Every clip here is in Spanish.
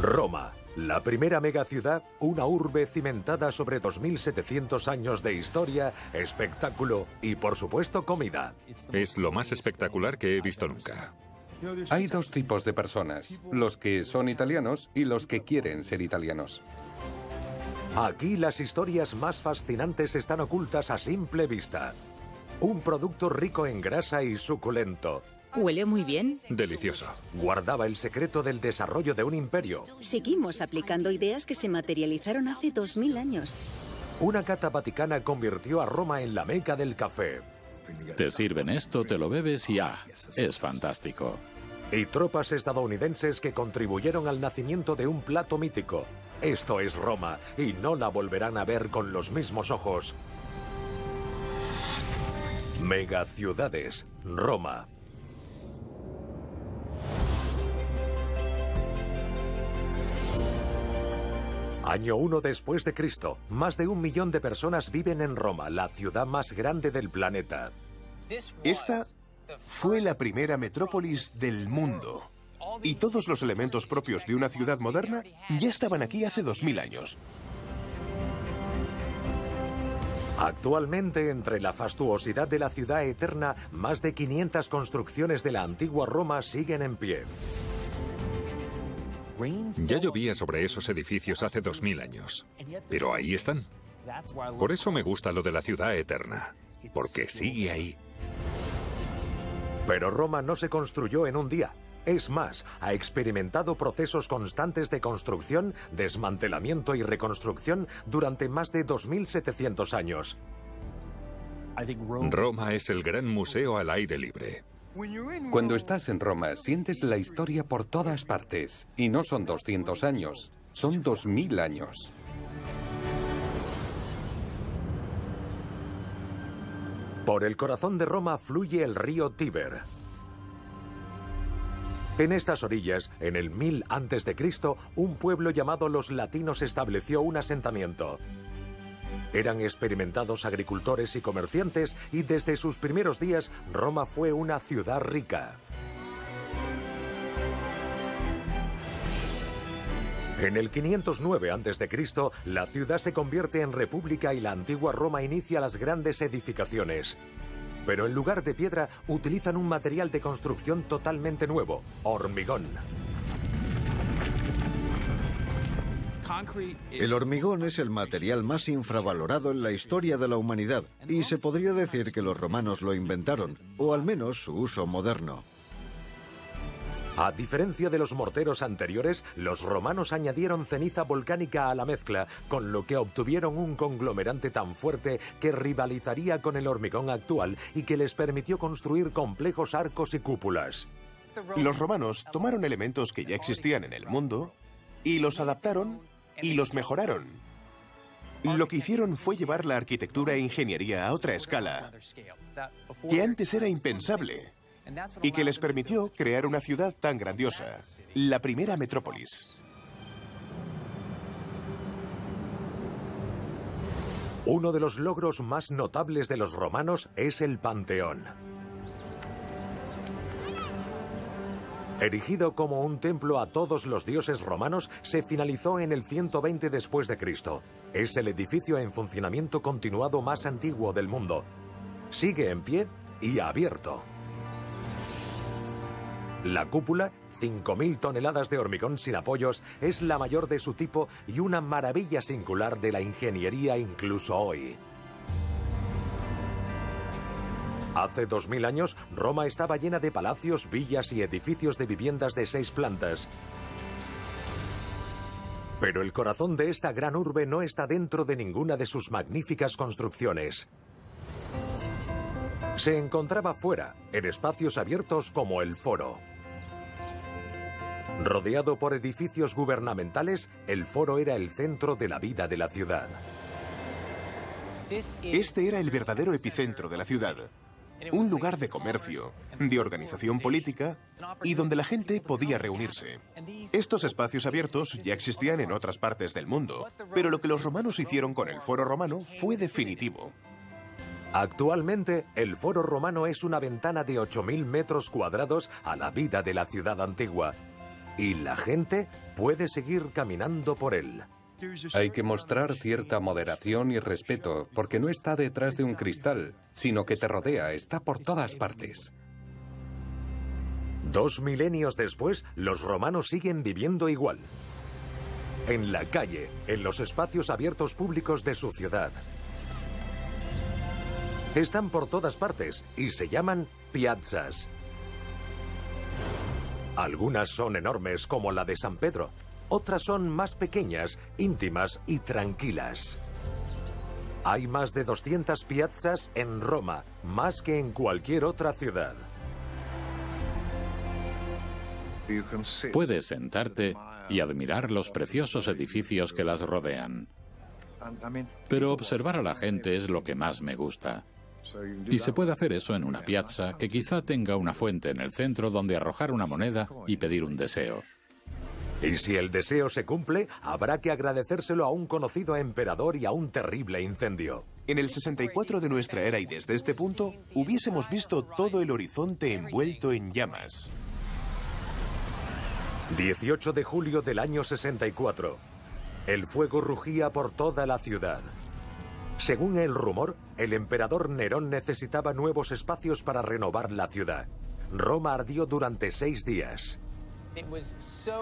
Roma, la primera megaciudad, una urbe cimentada sobre 2700 años de historia, espectáculo y, por supuesto, comida. Es lo más espectacular que he visto nunca. Hay dos tipos de personas, los que son italianos y los que quieren ser italianos. Aquí las historias más fascinantes están ocultas a simple vista. Un producto rico en grasa y suculento. Huele muy bien. Delicioso. Guardaba el secreto del desarrollo de un imperio. Seguimos aplicando ideas que se materializaron hace 2000 años. Una cata vaticana convirtió a Roma en la meca del café. Te sirven esto, te lo bebes y es fantástico. Y tropas estadounidenses que contribuyeron al nacimiento de un plato mítico. Esto es Roma y no la volverán a ver con los mismos ojos. Megaciudades, Roma. Año 1 después de Cristo, más de 1 millón de personas viven en Roma, la ciudad más grande del planeta. Esta fue la primera metrópolis del mundo. Y todos los elementos propios de una ciudad moderna ya estaban aquí hace 2000 años. Actualmente, entre la fastuosidad de la ciudad eterna, más de 500 construcciones de la antigua Roma siguen en pie. Ya llovía sobre esos edificios hace 2000 años, pero ahí están. Por eso me gusta lo de la ciudad eterna, porque sigue ahí. Pero Roma no se construyó en un día. Es más, ha experimentado procesos constantes de construcción, desmantelamiento y reconstrucción durante más de 2700 años. Roma es el gran museo al aire libre. Cuando estás en Roma, sientes la historia por todas partes. Y no son 200 años, son 2000 años. Por el corazón de Roma fluye el río Tíber. En estas orillas, en el 1000 a.C., un pueblo llamado los latinos estableció un asentamiento. Eran experimentados agricultores y comerciantes y desde sus primeros días Roma fue una ciudad rica. En el 509 a.C., la ciudad se convierte en república y la antigua Roma inicia las grandes edificaciones. Pero en lugar de piedra utilizan un material de construcción totalmente nuevo, hormigón. El hormigón es el material más infravalorado en la historia de la humanidad y se podría decir que los romanos lo inventaron, o al menos su uso moderno. A diferencia de los morteros anteriores, los romanos añadieron ceniza volcánica a la mezcla, con lo que obtuvieron un conglomerante tan fuerte que rivalizaría con el hormigón actual y que les permitió construir complejos arcos y cúpulas. Los romanos tomaron elementos que ya existían en el mundo y los adaptaron y los mejoraron. Lo que hicieron fue llevar la arquitectura e ingeniería a otra escala, que antes era impensable, y que les permitió crear una ciudad tan grandiosa, la primera metrópolis. Uno de los logros más notables de los romanos es el Panteón. Erigido como un templo a todos los dioses romanos, se finalizó en el 120 después de Cristo. Es el edificio en funcionamiento continuado más antiguo del mundo. Sigue en pie y abierto. La cúpula, 5.000 toneladas de hormigón sin apoyos, es la mayor de su tipo y una maravilla singular de la ingeniería incluso hoy. Hace 2000 años, Roma estaba llena de palacios, villas y edificios de viviendas de 6 plantas. Pero el corazón de esta gran urbe no está dentro de ninguna de sus magníficas construcciones. Se encontraba fuera, en espacios abiertos como el Foro. Rodeado por edificios gubernamentales, el Foro era el centro de la vida de la ciudad. Este era el verdadero epicentro de la ciudad. Un lugar de comercio, de organización política y donde la gente podía reunirse. Estos espacios abiertos ya existían en otras partes del mundo, pero lo que los romanos hicieron con el Foro Romano fue definitivo. Actualmente, el Foro Romano es una ventana de 8.000 metros cuadrados a la vida de la ciudad antigua. y la gente puede seguir caminando por él. Hay que mostrar cierta moderación y respeto, porque no está detrás de un cristal, sino que te rodea, está por todas partes. 2 milenios después, los romanos siguen viviendo igual. En la calle, en los espacios abiertos públicos de su ciudad. Están por todas partes y se llaman piazzas. Algunas son enormes, como la de San Pedro. Otras son más pequeñas, íntimas y tranquilas. Hay más de 200 piazzas en Roma, más que en cualquier otra ciudad. Puedes sentarte y admirar los preciosos edificios que las rodean. Pero observar a la gente es lo que más me gusta. Y se puede hacer eso en una piazza que quizá tenga una fuente en el centro donde arrojar una moneda y pedir un deseo. Y si el deseo se cumple, habrá que agradecérselo a un conocido emperador y a un terrible incendio. En el 64 de nuestra era y desde este punto, hubiésemos visto todo el horizonte envuelto en llamas. 18 de julio del año 64. El fuego rugía por toda la ciudad. Según el rumor, el emperador Nerón necesitaba nuevos espacios para renovar la ciudad. Roma ardió durante 6 días.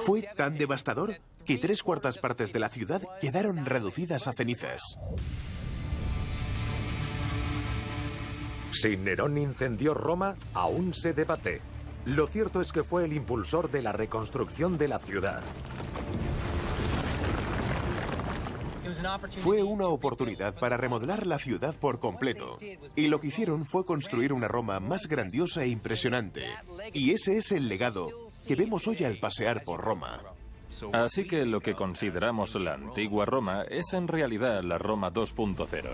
Fue tan devastador que 3/4 partes de la ciudad quedaron reducidas a cenizas. Si Nerón incendió Roma, aún se debate. Lo cierto es que fue el impulsor de la reconstrucción de la ciudad. Fue una oportunidad para remodelar la ciudad por completo. Y lo que hicieron fue construir una Roma más grandiosa e impresionante. Y ese es el legado que vemos hoy al pasear por Roma. Así que lo que consideramos la antigua Roma es en realidad la Roma 2.0.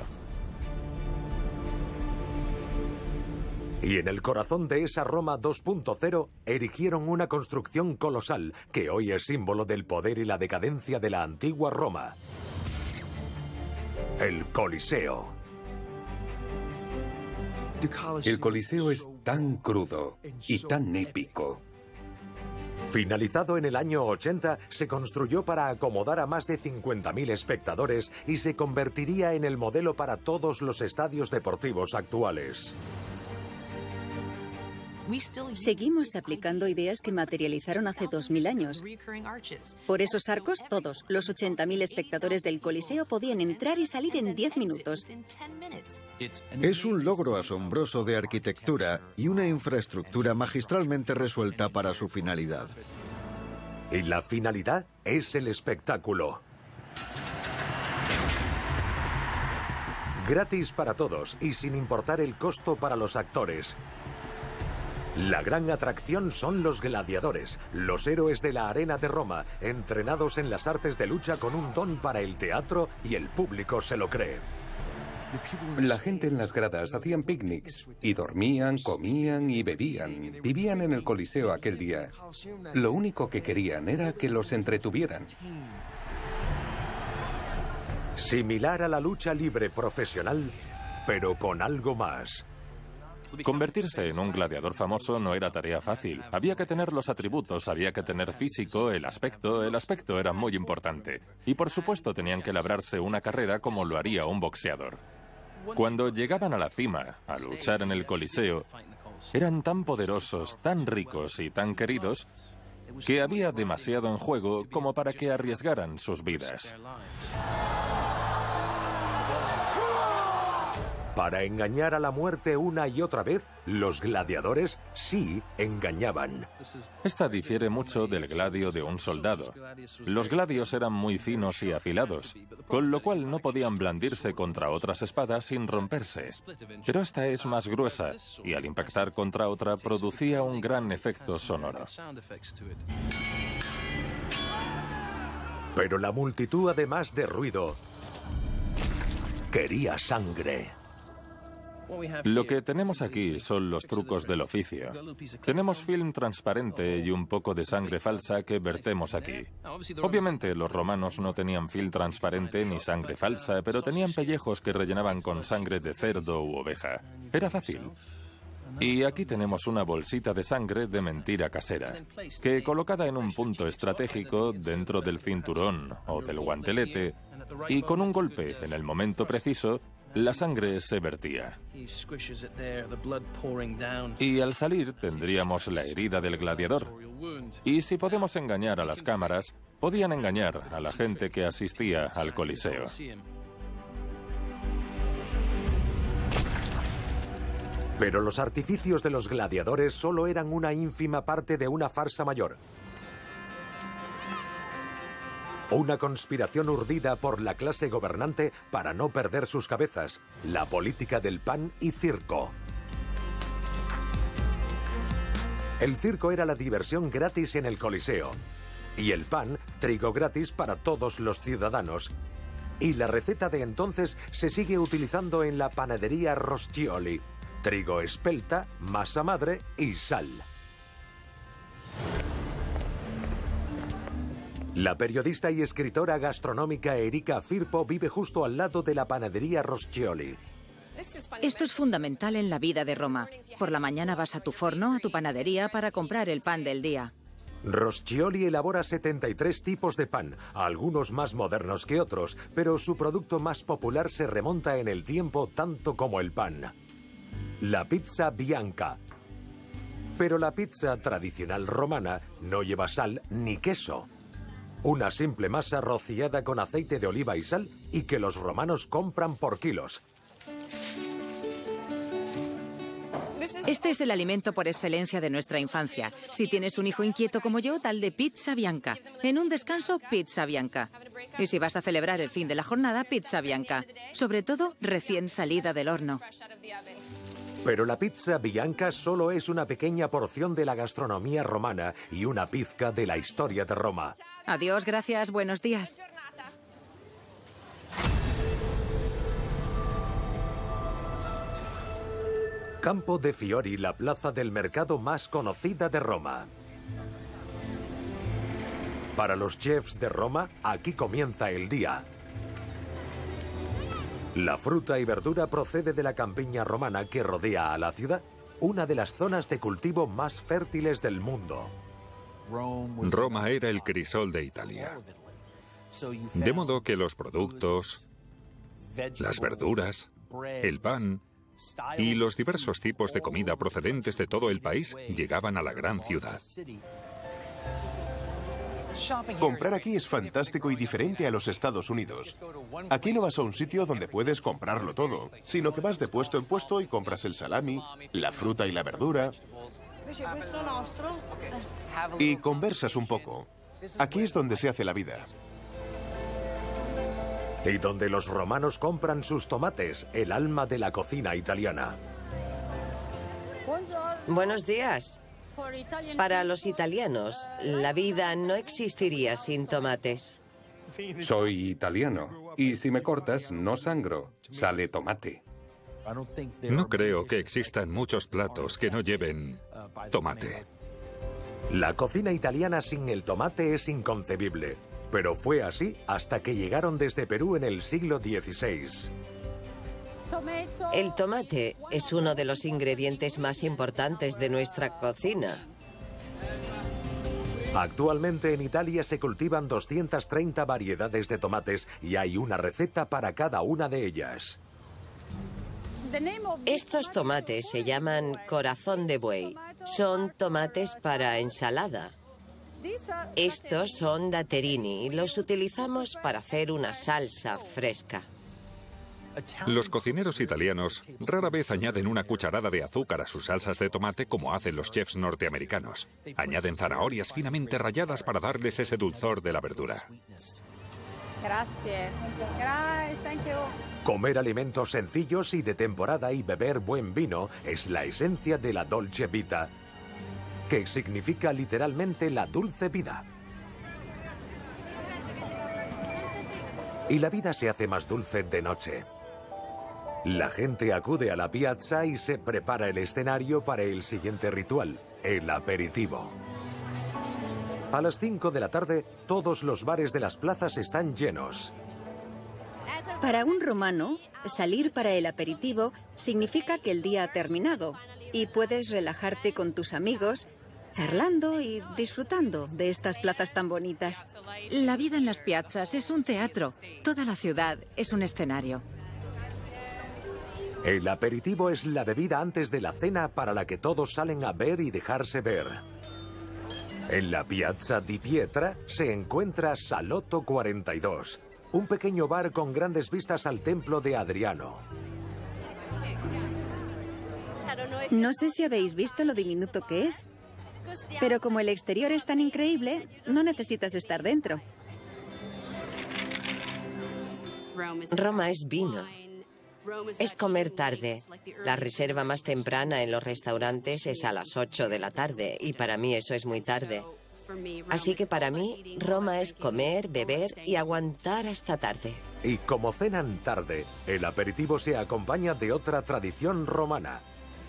Y en el corazón de esa Roma 2.0 erigieron una construcción colosal que hoy es símbolo del poder y la decadencia de la antigua Roma. El Coliseo. El Coliseo es tan crudo y tan épico. Finalizado en el año 80, se construyó para acomodar a más de 50.000 espectadores y se convertiría en el modelo para todos los estadios deportivos actuales. Seguimos aplicando ideas que materializaron hace 2000 años. Por esos arcos, todos los 80.000 espectadores del Coliseo podían entrar y salir en 10 minutos. Es un logro asombroso de arquitectura y una infraestructura magistralmente resuelta para su finalidad. Y la finalidad es el espectáculo. Gratis para todos y sin importar el costo para los actores. La gran atracción son los gladiadores, los héroes de la arena de Roma, entrenados en las artes de lucha con un don para el teatro y el público se lo cree. La gente en las gradas hacían picnics y dormían, comían y bebían. Vivían en el Coliseo aquel día. Lo único que querían era que los entretuvieran. Similar a la lucha libre profesional, pero con algo más. Convertirse en un gladiador famoso no era tarea fácil. Había que tener los atributos, había que tener físico, el aspecto era muy importante. Y por supuesto tenían que labrarse una carrera como lo haría un boxeador. Cuando llegaban a la cima, a luchar en el Coliseo, eran tan poderosos, tan ricos y tan queridos que había demasiado en juego como para que arriesgaran sus vidas. Para engañar a la muerte una y otra vez, los gladiadores sí engañaban. Esta difiere mucho del gladio de un soldado. Los gladios eran muy finos y afilados, con lo cual no podían blandirse contra otras espadas sin romperse. Pero esta es más gruesa y al impactar contra otra producía un gran efecto sonoro. Pero la multitud, además de ruido, quería sangre. Lo que tenemos aquí son los trucos del oficio. Tenemos film transparente y un poco de sangre falsa que vertemos aquí. Obviamente los romanos no tenían film transparente ni sangre falsa, pero tenían pellejos que rellenaban con sangre de cerdo u oveja. Era fácil. Y aquí tenemos una bolsita de sangre de mentira casera, que colocada en un punto estratégico dentro del cinturón o del guantelete, y con un golpe en el momento preciso, la sangre se vertía. Y al salir tendríamos la herida del gladiador. Y si podemos engañar a las cámaras, podían engañar a la gente que asistía al Coliseo. Pero los artificios de los gladiadores solo eran una ínfima parte de una farsa mayor. Una conspiración urdida por la clase gobernante para no perder sus cabezas, la política del pan y circo. El circo era la diversión gratis en el Coliseo, y el pan, trigo gratis para todos los ciudadanos. Y la receta de entonces se sigue utilizando en la panadería Roscioli: trigo espelta, masa madre y sal. La periodista y escritora gastronómica Erika Firpo vive justo al lado de la panadería Roscioli. Esto es fundamental en la vida de Roma. Por la mañana vas a tu forno, a tu panadería, para comprar el pan del día. Roscioli elabora 73 tipos de pan, algunos más modernos que otros, pero su producto más popular se remonta en el tiempo tanto como el pan: la pizza bianca. Pero la pizza tradicional romana no lleva sal ni queso. Una simple masa rociada con aceite de oliva y sal, y que los romanos compran por kilos. Este es el alimento por excelencia de nuestra infancia. Si tienes un hijo inquieto como yo, dale pizza bianca. En un descanso, pizza bianca. Y si vas a celebrar el fin de la jornada, pizza bianca. Sobre todo, recién salida del horno. Pero la pizza bianca solo es una pequeña porción de la gastronomía romana y una pizca de la historia de Roma. Adiós, gracias, buenos días. Campo de Fiori, la plaza del mercado más conocida de Roma. Para los chefs de Roma, aquí comienza el día. La fruta y verdura procede de la campiña romana que rodea a la ciudad, una de las zonas de cultivo más fértiles del mundo. Roma era el crisol de Italia. De modo que los productos, las verduras, el pan y los diversos tipos de comida procedentes de todo el país llegaban a la gran ciudad. Comprar aquí es fantástico y diferente a los Estados Unidos. Aquí no vas a un sitio donde puedes comprarlo todo, sino que vas de puesto en puesto y compras el salami, la fruta y la verdura, y conversas un poco. Aquí es donde se hace la vida. Y donde los romanos compran sus tomates, el alma de la cocina italiana. Buenos días. Para los italianos, la vida no existiría sin tomates. Soy italiano, y si me cortas, no sangro, sale tomate. No creo que existan muchos platos que no lleven tomate. La cocina italiana sin el tomate es inconcebible, pero fue así hasta que llegaron desde Perú en el siglo XVI. El tomate es uno de los ingredientes más importantes de nuestra cocina. Actualmente en Italia se cultivan 230 variedades de tomates y hay una receta para cada una de ellas. Estos tomates se llaman corazón de buey. Son tomates para ensalada. Estos son datterini y los utilizamos para hacer una salsa fresca. Los cocineros italianos rara vez añaden una cucharada de azúcar a sus salsas de tomate como hacen los chefs norteamericanos. Añaden zanahorias finamente ralladas para darles ese dulzor de la verdura. Comer alimentos sencillos y de temporada y beber buen vino es la esencia de la dolce vita, que significa literalmente la dulce vida. Y la vida se hace más dulce de noche. La gente acude a la piazza y se prepara el escenario para el siguiente ritual, el aperitivo. A las 5 de la tarde, todos los bares de las plazas están llenos. Para un romano, salir para el aperitivo significa que el día ha terminado. y puedes relajarte con tus amigos, charlando y disfrutando de estas plazas tan bonitas. La vida en las piazzas es un teatro. Toda la ciudad es un escenario. El aperitivo es la bebida antes de la cena para la que todos salen a ver y dejarse ver. En la Piazza di Pietra se encuentra Salotto 42, un pequeño bar con grandes vistas al templo de Adriano. No sé si habéis visto lo diminuto que es, pero como el exterior es tan increíble, no necesitas estar dentro. Roma es vino. Es comer tarde. La reserva más temprana en los restaurantes es a las 8 de la tarde y para mí eso es muy tarde. Así que para mí, Roma es comer, beber y aguantar hasta tarde. Y como cenan tarde, el aperitivo se acompaña de otra tradición romana,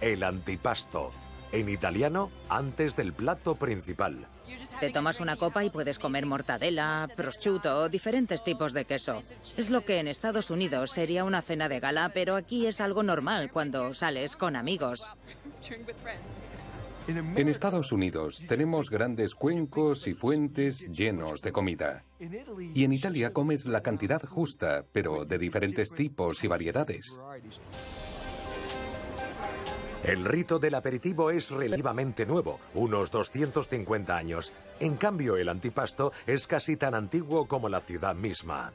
el antipasto. En italiano, antes del plato principal. Te tomas una copa y puedes comer mortadela, prosciutto, diferentes tipos de queso. Es lo que en Estados Unidos sería una cena de gala, pero aquí es algo normal cuando sales con amigos. En Estados Unidos tenemos grandes cuencos y fuentes llenos de comida. Y en Italia comes la cantidad justa, pero de diferentes tipos y variedades. El rito del aperitivo es relativamente nuevo, unos 250 años. En cambio, el antipasto es casi tan antiguo como la ciudad misma.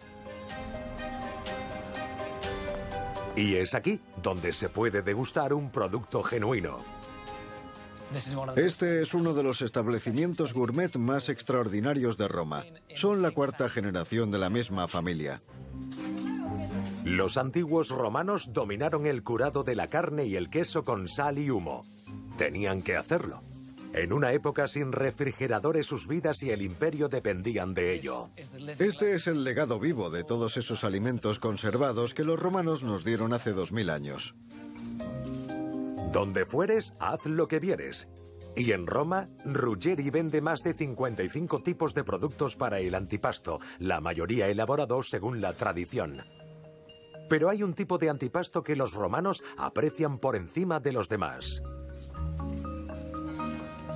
Y es aquí donde se puede degustar un producto genuino. Este es uno de los establecimientos gourmet más extraordinarios de Roma. Son la cuarta generación de la misma familia. Los antiguos romanos dominaron el curado de la carne y el queso con sal y humo. Tenían que hacerlo. En una época sin refrigeradores sus vidas y el imperio dependían de ello. Este es el legado vivo de todos esos alimentos conservados que los romanos nos dieron hace 2000 años. Donde fueres, haz lo que vieres. Y en Roma, Ruggeri vende más de 55 tipos de productos para el antipasto, la mayoría elaborados según la tradición. Pero hay un tipo de antipasto que los romanos aprecian por encima de los demás.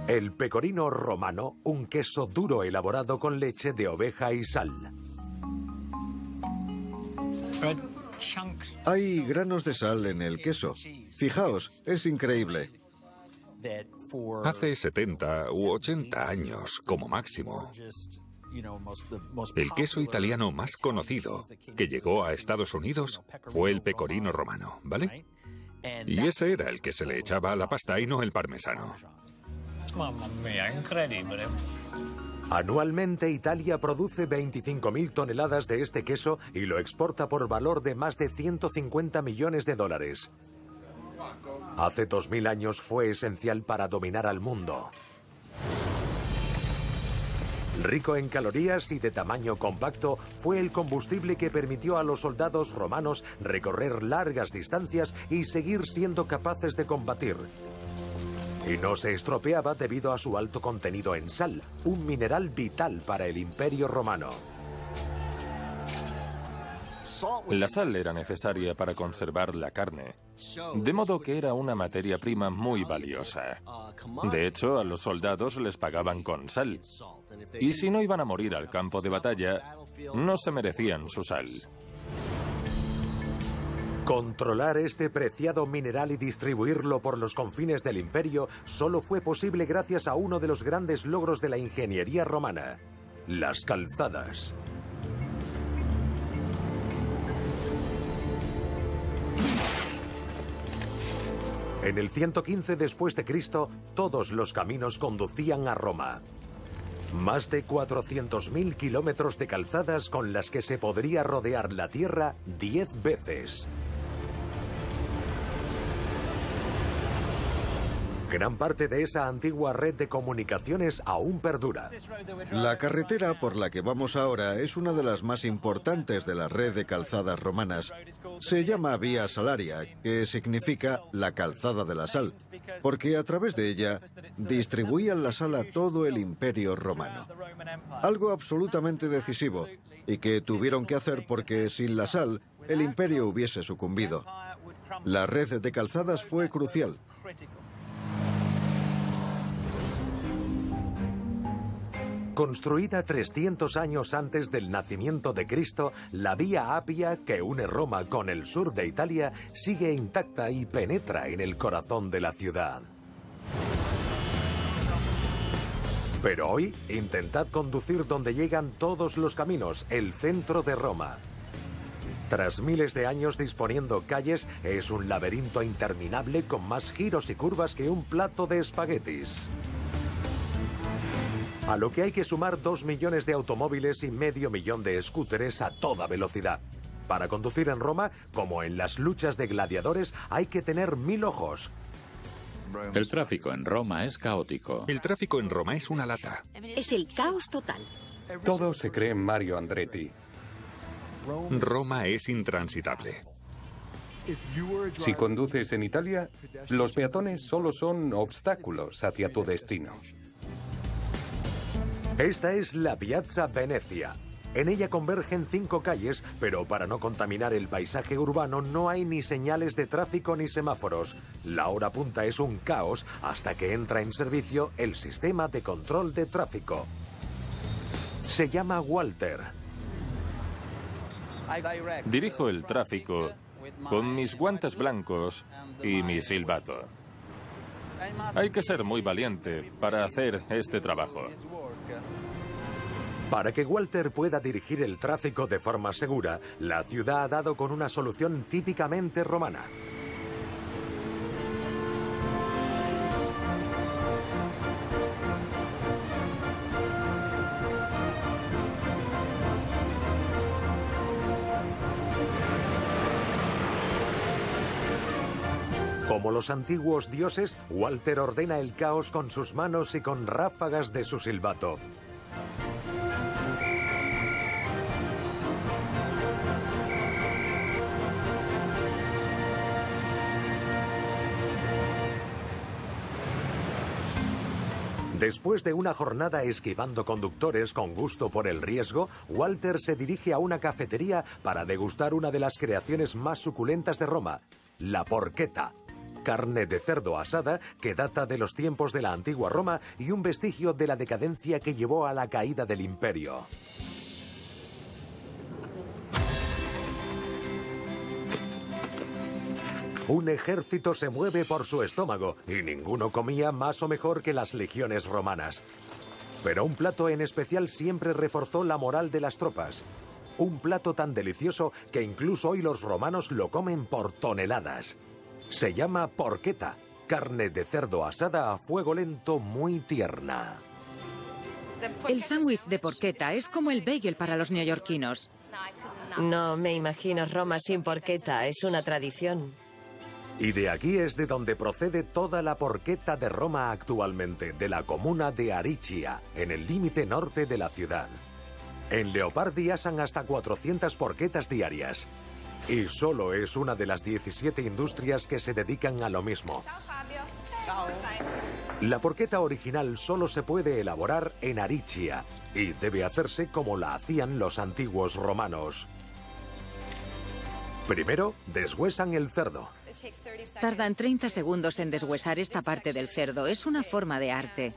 El pecorino romano, un queso duro elaborado con leche de oveja y sal. Hay granos de sal en el queso. Fijaos, es increíble. Hace 70 u 80 años, como máximo, el queso italiano más conocido que llegó a Estados Unidos fue el pecorino romano, ¿vale? Y ese era el que se le echaba a la pasta y no el parmesano. Mamma mía, increíble. Anualmente Italia produce 25.000 toneladas de este queso y lo exporta por valor de más de 150 millones de dólares. Hace 2000 años fue esencial para dominar al mundo. Rico en calorías y de tamaño compacto, fue el combustible que permitió a los soldados romanos recorrer largas distancias y seguir siendo capaces de combatir. Y no se estropeaba debido a su alto contenido en sal, un mineral vital para el Imperio Romano. La sal era necesaria para conservar la carne, de modo que era una materia prima muy valiosa. De hecho, a los soldados les pagaban con sal. Y si no iban a morir al campo de batalla, no se merecían su sal. Controlar este preciado mineral y distribuirlo por los confines del imperio solo fue posible gracias a uno de los grandes logros de la ingeniería romana: las calzadas. En el 115 después de Cristo, todos los caminos conducían a Roma. Más de 400.000 kilómetros de calzadas con las que se podría rodear la tierra 10 veces. Gran parte de esa antigua red de comunicaciones aún perdura. La carretera por la que vamos ahora es una de las más importantes de la red de calzadas romanas. Se llama Vía Salaria, que significa la calzada de la sal, porque a través de ella distribuían la sal a todo el Imperio Romano. Algo absolutamente decisivo, y que tuvieron que hacer porque sin la sal el imperio hubiese sucumbido. La red de calzadas fue crucial. Construida 300 años antes del nacimiento de Cristo, la Vía Apia, que une Roma con el sur de Italia, sigue intacta y penetra en el corazón de la ciudad. Pero hoy, intentad conducir donde llegan todos los caminos, el centro de Roma. Tras miles de años disponiendo calles, es un laberinto interminable con más giros y curvas que un plato de espaguetis. A lo que hay que sumar 2 millones de automóviles y medio millón de scúteres a toda velocidad. Para conducir en Roma, como en las luchas de gladiadores, hay que tener 1000 ojos. El tráfico en Roma es caótico. El tráfico en Roma es una lata. Es el caos total. Todos se creen Mario Andretti. Roma es intransitable. Si conduces en Italia, los peatones solo son obstáculos hacia tu destino. Esta es la Piazza Venezia. En ella convergen 5 calles, pero para no contaminar el paisaje urbano no hay ni señales de tráfico ni semáforos. La hora punta es un caos hasta que entra en servicio el sistema de control de tráfico. Se llama Walter. Dirijo el tráfico con mis guantes blancos y mi silbato. Hay que ser muy valiente para hacer este trabajo. Para que Walter pueda dirigir el tráfico de forma segura, la ciudad ha dado con una solución típicamente romana. Como los antiguos dioses, Walter ordena el caos con sus manos y con ráfagas de su silbato. Después de una jornada esquivando conductores con gusto por el riesgo, Walter se dirige a una cafetería para degustar una de las creaciones más suculentas de Roma, la porchetta, carne de cerdo asada que data de los tiempos de la antigua Roma y un vestigio de la decadencia que llevó a la caída del imperio. Un ejército se mueve por su estómago y ninguno comía más o mejor que las legiones romanas. Pero un plato en especial siempre reforzó la moral de las tropas. Un plato tan delicioso que incluso hoy los romanos lo comen por toneladas. Se llama porchetta, carne de cerdo asada a fuego lento muy tierna. El sándwich de porchetta es como el bagel para los neoyorquinos. No me imagino Roma sin porchetta, es una tradición. Y de aquí es de donde procede toda la porchetta de Roma actualmente, de la comuna de Aricia, en el límite norte de la ciudad. En Leopardi asan hasta 400 porchettas diarias. Y solo es una de las 17 industrias que se dedican a lo mismo. La porchetta original solo se puede elaborar en Aricia y debe hacerse como la hacían los antiguos romanos. Primero, deshuesan el cerdo. Tardan 30 segundos en deshuesar esta parte del cerdo. Es una forma de arte.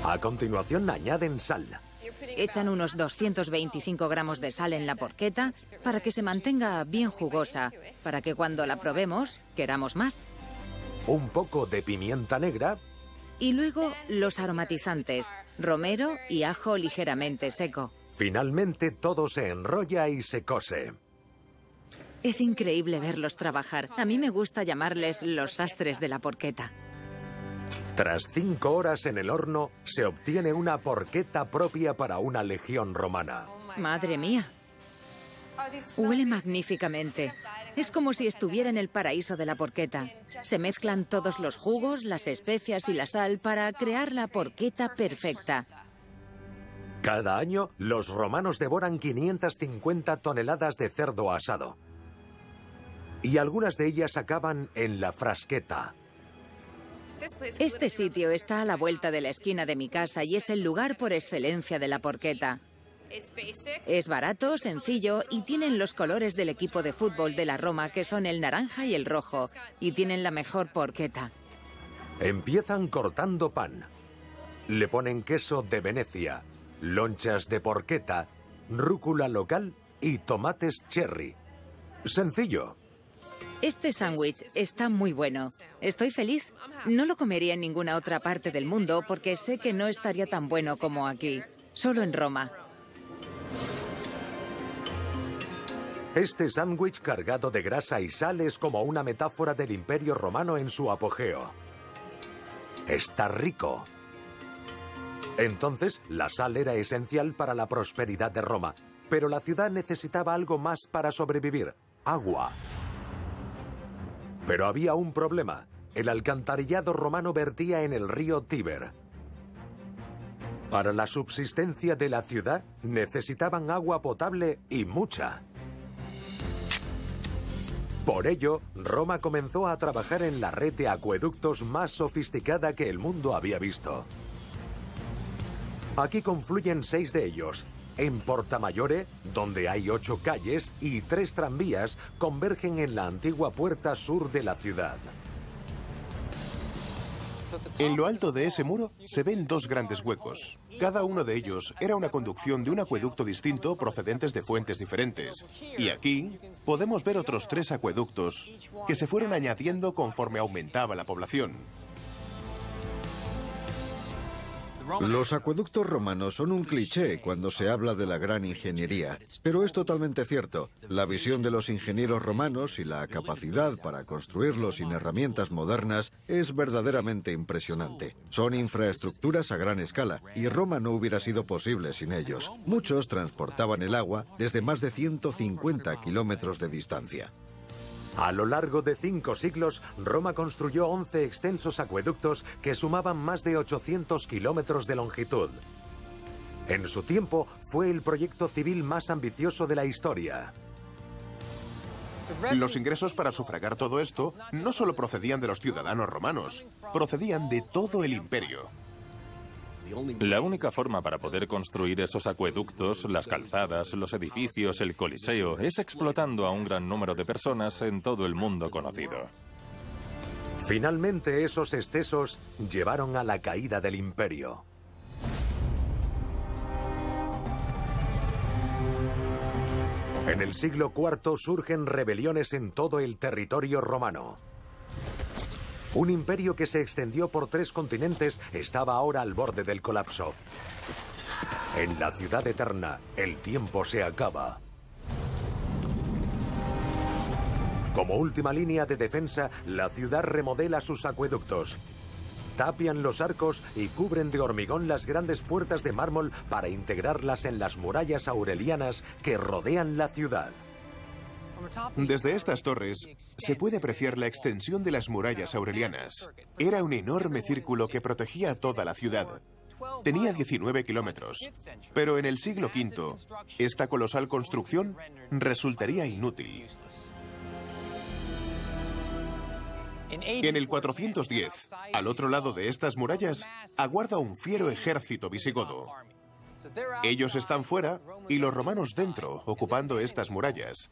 A continuación añaden sal. Echan unos 225 gramos de sal en la porchetta para que se mantenga bien jugosa, para que cuando la probemos queramos más. Un poco de pimienta negra. Y luego los aromatizantes, romero y ajo ligeramente seco. Finalmente todo se enrolla y se cose. Es increíble verlos trabajar. A mí me gusta llamarles los sastres de la porchetta. Tras 5 horas en el horno, se obtiene una porchetta propia para una legión romana. ¡Madre mía! Huele magníficamente. Es como si estuviera en el paraíso de la porchetta. Se mezclan todos los jugos, las especias y la sal para crear la porchetta perfecta. Cada año, los romanos devoran 550 toneladas de cerdo asado. Y algunas de ellas acaban en la Fraschetta. Este sitio está a la vuelta de la esquina de mi casa y es el lugar por excelencia de la porchetta. Es barato, sencillo y tienen los colores del equipo de fútbol de la Roma, que son el naranja y el rojo, y tienen la mejor porchetta. Empiezan cortando pan. Le ponen queso de Venecia, lonchas de porchetta, rúcula local y tomates cherry. Sencillo. Este sándwich está muy bueno. Estoy feliz. No lo comería en ninguna otra parte del mundo porque sé que no estaría tan bueno como aquí. Solo en Roma. Este sándwich cargado de grasa y sal es como una metáfora del Imperio Romano en su apogeo. Está rico. Entonces, la sal era esencial para la prosperidad de Roma, pero la ciudad necesitaba algo más para sobrevivir: agua. Pero había un problema. El alcantarillado romano vertía en el río Tíber. Para la subsistencia de la ciudad necesitaban agua potable y mucha. Por ello, Roma comenzó a trabajar en la red de acueductos más sofisticada que el mundo había visto. Aquí confluyen 6 de ellos. En Porta Maggiore, donde hay 8 calles y 3 tranvías, convergen en la antigua puerta sur de la ciudad. En lo alto de ese muro se ven 2 grandes huecos. Cada uno de ellos era una conducción de un acueducto distinto procedentes de fuentes diferentes. Y aquí podemos ver otros 3 acueductos que se fueron añadiendo conforme aumentaba la población. Los acueductos romanos son un cliché cuando se habla de la gran ingeniería, pero es totalmente cierto. La visión de los ingenieros romanos y la capacidad para construirlos sin herramientas modernas es verdaderamente impresionante. Son infraestructuras a gran escala, y Roma no hubiera sido posible sin ellos. Muchos transportaban el agua desde más de 150 kilómetros de distancia. A lo largo de 5 siglos, Roma construyó 11 extensos acueductos que sumaban más de 800 kilómetros de longitud. En su tiempo, fue el proyecto civil más ambicioso de la historia. Los ingresos para sufragar todo esto no solo procedían de los ciudadanos romanos, procedían de todo el imperio. La única forma para poder construir esos acueductos, las calzadas, los edificios, el Coliseo, es explotando a un gran número de personas en todo el mundo conocido. Finalmente, esos excesos llevaron a la caída del imperio. En el siglo IV surgen rebeliones en todo el territorio romano. Un imperio que se extendió por 3 continentes estaba ahora al borde del colapso. En la ciudad eterna, el tiempo se acaba. Como última línea de defensa, la ciudad remodela sus acueductos. Tapian los arcos y cubren de hormigón las grandes puertas de mármol para integrarlas en las murallas aurelianas que rodean la ciudad. Desde estas torres se puede apreciar la extensión de las murallas aurelianas. Era un enorme círculo que protegía toda la ciudad. Tenía 19 kilómetros, pero en el siglo V, esta colosal construcción resultaría inútil. En el 410, al otro lado de estas murallas, aguarda un fiero ejército visigodo. Ellos están fuera y los romanos dentro, ocupando estas murallas,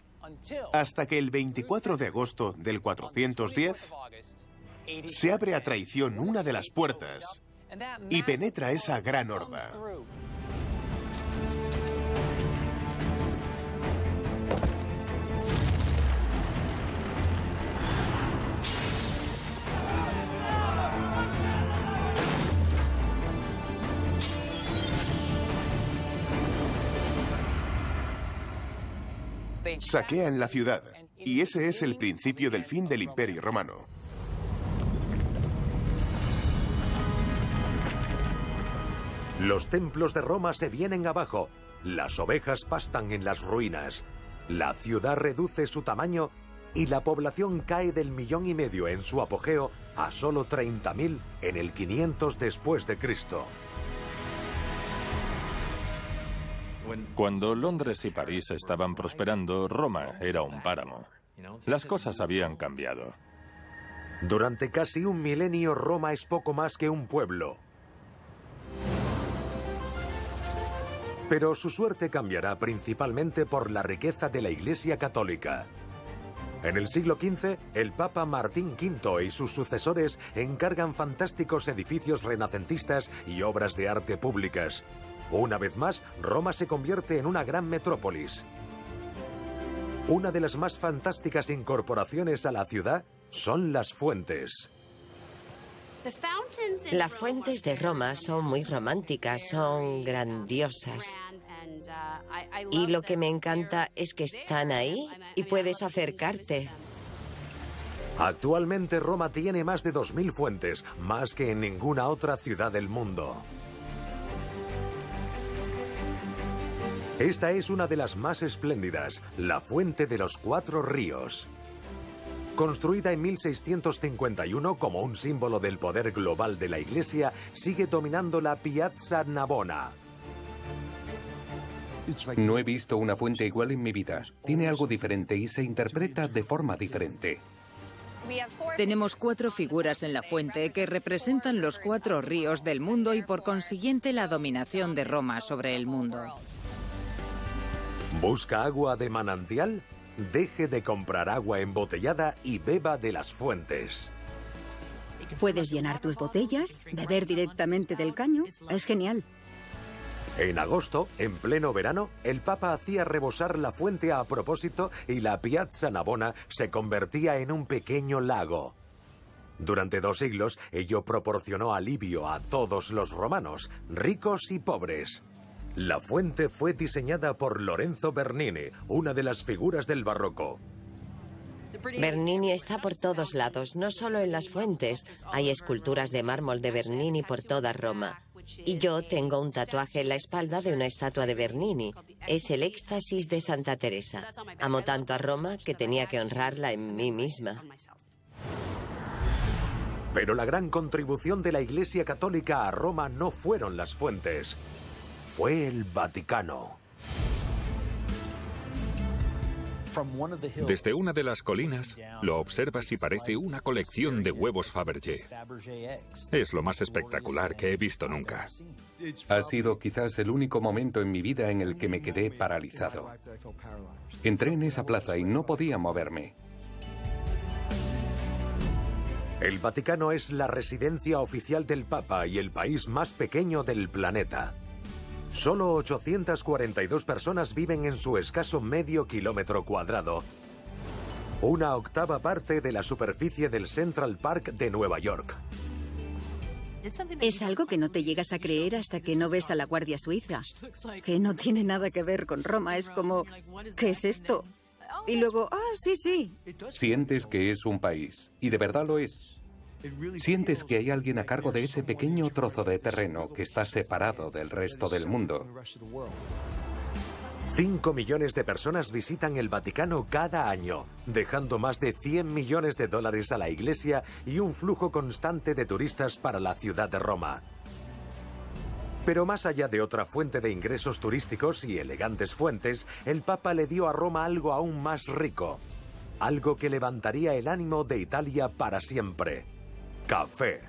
hasta que el 24 de agosto del 410 se abre a traición una de las puertas y penetra esa gran horda. Saquean la ciudad, y ese es el principio del fin del Imperio Romano. Los templos de Roma se vienen abajo, las ovejas pastan en las ruinas, la ciudad reduce su tamaño y la población cae del 1,5 millones en su apogeo a solo 30.000 en el 500 después de Cristo. Cuando Londres y París estaban prosperando, Roma era un páramo. Las cosas habían cambiado. Durante casi un milenio, Roma es poco más que un pueblo. Pero su suerte cambiará principalmente por la riqueza de la Iglesia Católica. En el siglo XV, el Papa Martín V y sus sucesores encargan fantásticos edificios renacentistas y obras de arte públicas. Una vez más, Roma se convierte en una gran metrópolis. Una de las más fantásticas incorporaciones a la ciudad son las fuentes. Las fuentes de Roma son muy románticas, son grandiosas. Y lo que me encanta es que están ahí y puedes acercarte. Actualmente Roma tiene más de 2000 fuentes, más que en ninguna otra ciudad del mundo. Esta es una de las más espléndidas, la Fuente de los Cuatro Ríos. Construida en 1651 como un símbolo del poder global de la Iglesia, sigue dominando la Piazza Navona. No he visto una fuente igual en mi vida. Tiene algo diferente y se interpreta de forma diferente. Tenemos 4 figuras en la fuente que representan los 4 ríos del mundo y por consiguiente la dominación de Roma sobre el mundo. ¿Busca agua de manantial? Deje de comprar agua embotellada y beba de las fuentes. Puedes llenar tus botellas, beber directamente del caño. Es genial. En agosto, en pleno verano, el Papa hacía rebosar la fuente a propósito y la Piazza Navona se convertía en un pequeño lago. Durante 2 siglos, ello proporcionó alivio a todos los romanos, ricos y pobres. La fuente fue diseñada por Lorenzo Bernini, una de las figuras del barroco. Bernini está por todos lados, no solo en las fuentes. Hay esculturas de mármol de Bernini por toda Roma. Y yo tengo un tatuaje en la espalda de una estatua de Bernini. Es el éxtasis de Santa Teresa. Amo tanto a Roma que tenía que honrarla en mí misma. Pero la gran contribución de la Iglesia Católica a Roma no fueron las fuentes. Fue el Vaticano. Desde una de las colinas, lo observas y parece una colección de huevos Fabergé. Es lo más espectacular que he visto nunca. Ha sido quizás el único momento en mi vida en el que me quedé paralizado. Entré en esa plaza y no podía moverme. El Vaticano es la residencia oficial del Papa y el país más pequeño del planeta. Solo 842 personas viven en su escaso medio kilómetro cuadrado. Una octava parte de la superficie del Central Park de Nueva York. Es algo que no te llegas a creer hasta que no ves a la Guardia Suiza, que no tiene nada que ver con Roma. Es como, ¿qué es esto? Y luego, sí. Sientes que es un país, y de verdad lo es. Sientes que hay alguien a cargo de ese pequeño trozo de terreno que está separado del resto del mundo. 5 millones de personas visitan el Vaticano cada año, dejando más de 100 millones de dólares a la Iglesia y un flujo constante de turistas para la ciudad de Roma. Pero más allá de otra fuente de ingresos turísticos y elegantes fuentes, el Papa le dio a Roma algo aún más rico. Algo que levantaría el ánimo de Italia para siempre. Café.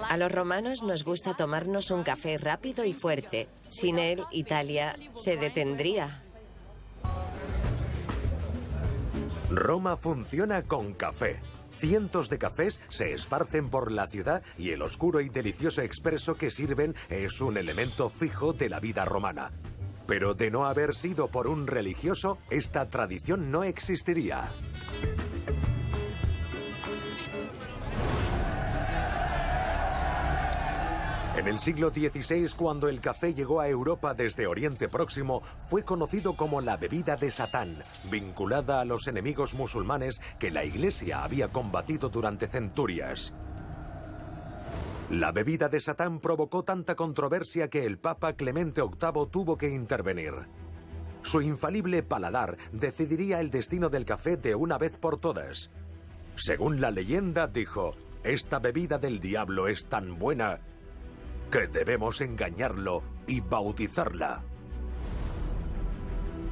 A los romanos nos gusta tomarnos un café rápido y fuerte. Sin él, Italia se detendría. Roma funciona con café. Cientos de cafés se esparcen por la ciudad y el oscuro y delicioso expreso que sirven es un elemento fijo de la vida romana. Pero de no haber sido por un religioso, esta tradición no existiría. En el siglo XVI, cuando el café llegó a Europa desde Oriente Próximo, fue conocido como la bebida de Satán, vinculada a los enemigos musulmanes que la Iglesia había combatido durante centurias. La bebida de Satán provocó tanta controversia que el Papa Clemente VIII tuvo que intervenir. Su infalible paladar decidiría el destino del café de una vez por todas. Según la leyenda, dijo: «Esta bebida del diablo es tan buena que debemos engañarlo y bautizarla».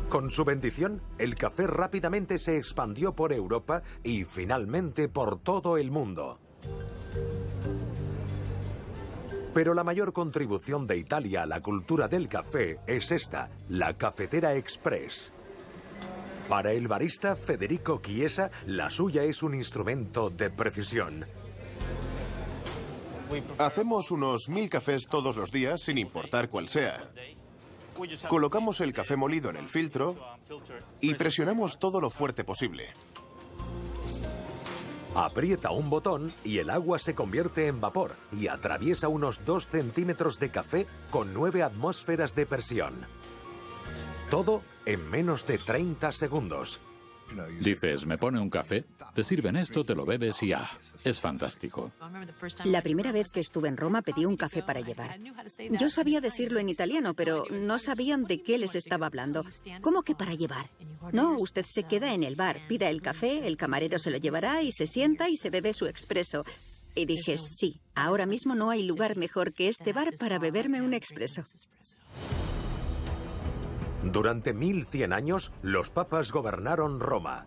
Con su bendición, el café rápidamente se expandió por Europa y finalmente por todo el mundo. Pero la mayor contribución de Italia a la cultura del café es esta, la Cafetera Express. Para el barista Federico Chiesa, la suya es un instrumento de precisión. Hacemos unos 1000 cafés todos los días, sin importar cuál sea. Colocamos el café molido en el filtro y presionamos todo lo fuerte posible. Aprieta un botón y el agua se convierte en vapor y atraviesa unos 2 centímetros de café con 9 atmósferas de presión. Todo en menos de 30 segundos. Dices, me pone un café, te sirven esto, te lo bebes y es fantástico. La primera vez que estuve en Roma pedí un café para llevar. Yo sabía decirlo en italiano, pero no sabían de qué les estaba hablando. ¿Cómo que para llevar? No, usted se queda en el bar, pida el café, el camarero se lo llevará y se sienta y se bebe su expreso. Y dije, sí, ahora mismo no hay lugar mejor que este bar para beberme un expreso. Durante 1100 años, los papas gobernaron Roma.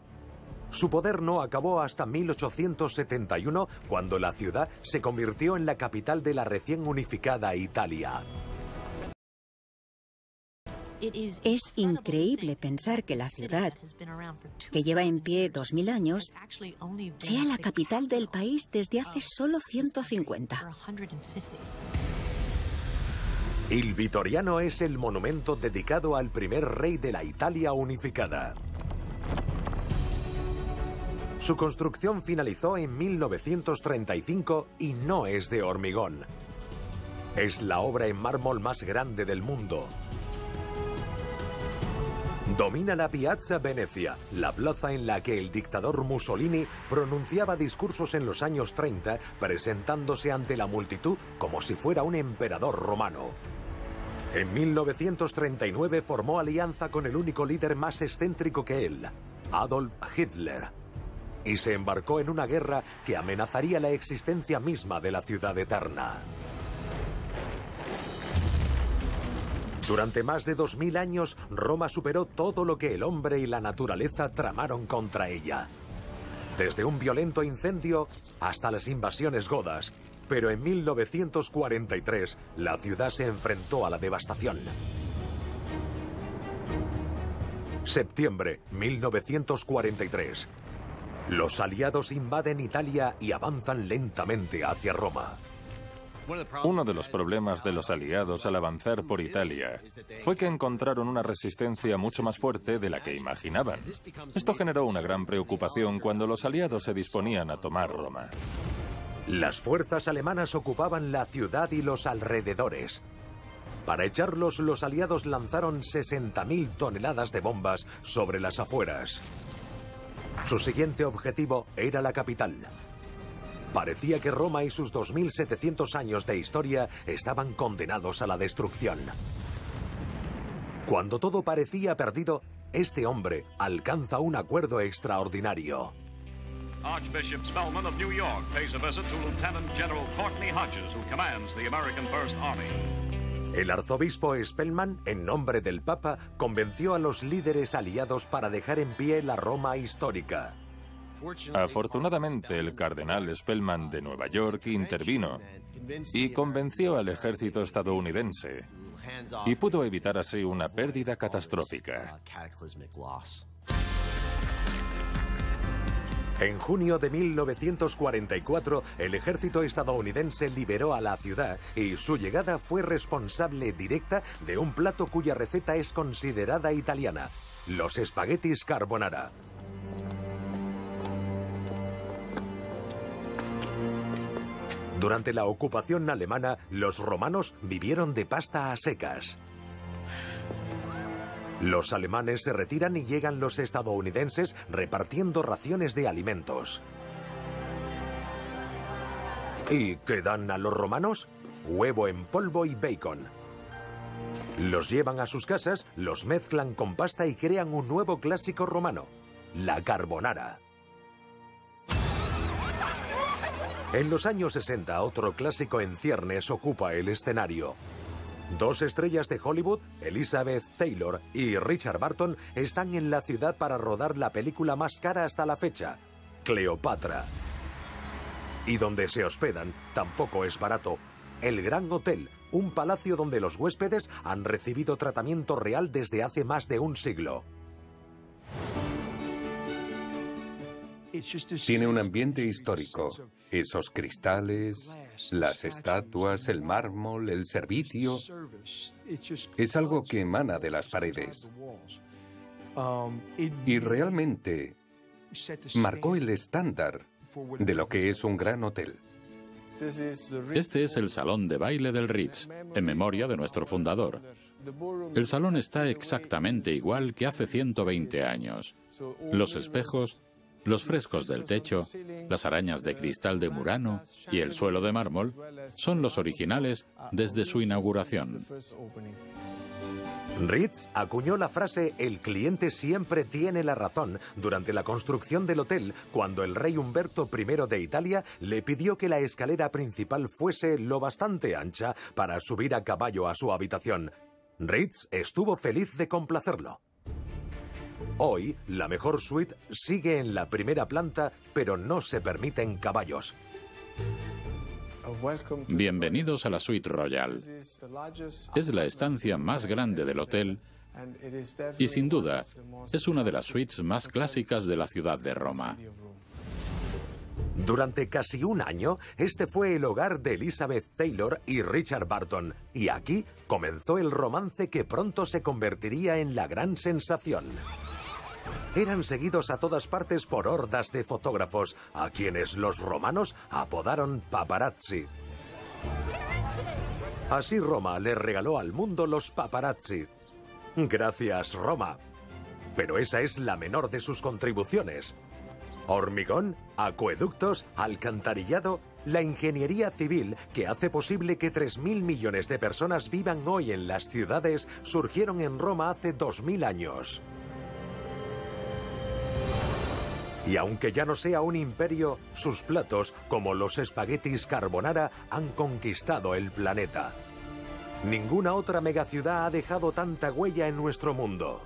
Su poder no acabó hasta 1871, cuando la ciudad se convirtió en la capital de la recién unificada Italia. Es increíble pensar que la ciudad, que lleva en pie 2000 años, sea la capital del país desde hace solo 150. Il Vittoriano es el monumento dedicado al primer rey de la Italia unificada. Su construcción finalizó en 1935 y no es de hormigón. Es la obra en mármol más grande del mundo. Domina la Piazza Venezia, la plaza en la que el dictador Mussolini pronunciaba discursos en los años 30, presentándose ante la multitud como si fuera un emperador romano. En 1939 formó alianza con el único líder más excéntrico que él, Adolf Hitler, y se embarcó en una guerra que amenazaría la existencia misma de la ciudad eterna. Durante más de 2000 años, Roma superó todo lo que el hombre y la naturaleza tramaron contra ella. Desde un violento incendio hasta las invasiones godas. Pero en 1943, la ciudad se enfrentó a la devastación. Septiembre 1943. Los aliados invaden Italia y avanzan lentamente hacia Roma. Uno de los problemas de los aliados al avanzar por Italia fue que encontraron una resistencia mucho más fuerte de la que imaginaban. Esto generó una gran preocupación cuando los aliados se disponían a tomar Roma. Las fuerzas alemanas ocupaban la ciudad y los alrededores. Para echarlos, los aliados lanzaron 60.000 toneladas de bombas sobre las afueras. Su siguiente objetivo era la capital. Parecía que Roma y sus 2700 años de historia estaban condenados a la destrucción. Cuando todo parecía perdido, este hombre alcanza un acuerdo extraordinario. Archbishop Spellman of New York pays a visit to Lieutenant General Courtney Hodges, who commands the American First Army. El arzobispo Spellman, en nombre del Papa, convenció a los líderes aliados para dejar en pie la Roma histórica. Afortunadamente, el cardenal Spellman de Nueva York intervino y convenció al ejército estadounidense y pudo evitar así una pérdida catastrófica. En junio de 1944, el ejército estadounidense liberó a la ciudad y su llegada fue responsable directa de un plato cuya receta es considerada italiana, los espaguetis carbonara. Durante la ocupación alemana, los romanos vivieron de pasta a secas. Los alemanes se retiran y llegan los estadounidenses repartiendo raciones de alimentos. ¿Y qué dan a los romanos? Huevo en polvo y bacon. Los llevan a sus casas, los mezclan con pasta y crean un nuevo clásico romano, la carbonara. En los años 60, otro clásico en ciernes ocupa el escenario. Dos estrellas de Hollywood, Elizabeth Taylor y Richard Burton, están en la ciudad para rodar la película más cara hasta la fecha, Cleopatra. Y donde se hospedan tampoco es barato. El Gran Hotel, un palacio donde los huéspedes han recibido tratamiento real desde hace más de un siglo. Tiene un ambiente histórico. Esos cristales, las estatuas, el mármol, el servicio. Es algo que emana de las paredes. Y realmente marcó el estándar de lo que es un gran hotel. Este es el salón de baile del Ritz, en memoria de nuestro fundador. El salón está exactamente igual que hace 120 años. Los espejos, los frescos del techo, las arañas de cristal de Murano y el suelo de mármol son los originales desde su inauguración. Ritz acuñó la frase «el cliente siempre tiene la razón» durante la construcción del hotel, cuando el rey Humberto I de Italia le pidió que la escalera principal fuese lo bastante ancha para subir a caballo a su habitación. Ritz estuvo feliz de complacerlo. Hoy, la mejor suite sigue en la primera planta, pero no se permiten caballos. Bienvenidos a la Suite Royal. Es la estancia más grande del hotel y, sin duda, es una de las suites más clásicas de la ciudad de Roma. Durante casi un año, este fue el hogar de Elizabeth Taylor y Richard Burton, y aquí comenzó el romance que pronto se convertiría en la gran sensación. Eran seguidos a todas partes por hordas de fotógrafos, a quienes los romanos apodaron paparazzi. Así Roma le regaló al mundo los paparazzi. Gracias, Roma. Pero esa es la menor de sus contribuciones. Hormigón, acueductos, alcantarillado, la ingeniería civil que hace posible que 3.000 millones de personas vivan hoy en las ciudades surgieron en Roma hace 2000 años. Y aunque ya no sea un imperio, sus platos, como los espaguetis carbonara, han conquistado el planeta. Ninguna otra megaciudad ha dejado tanta huella en nuestro mundo.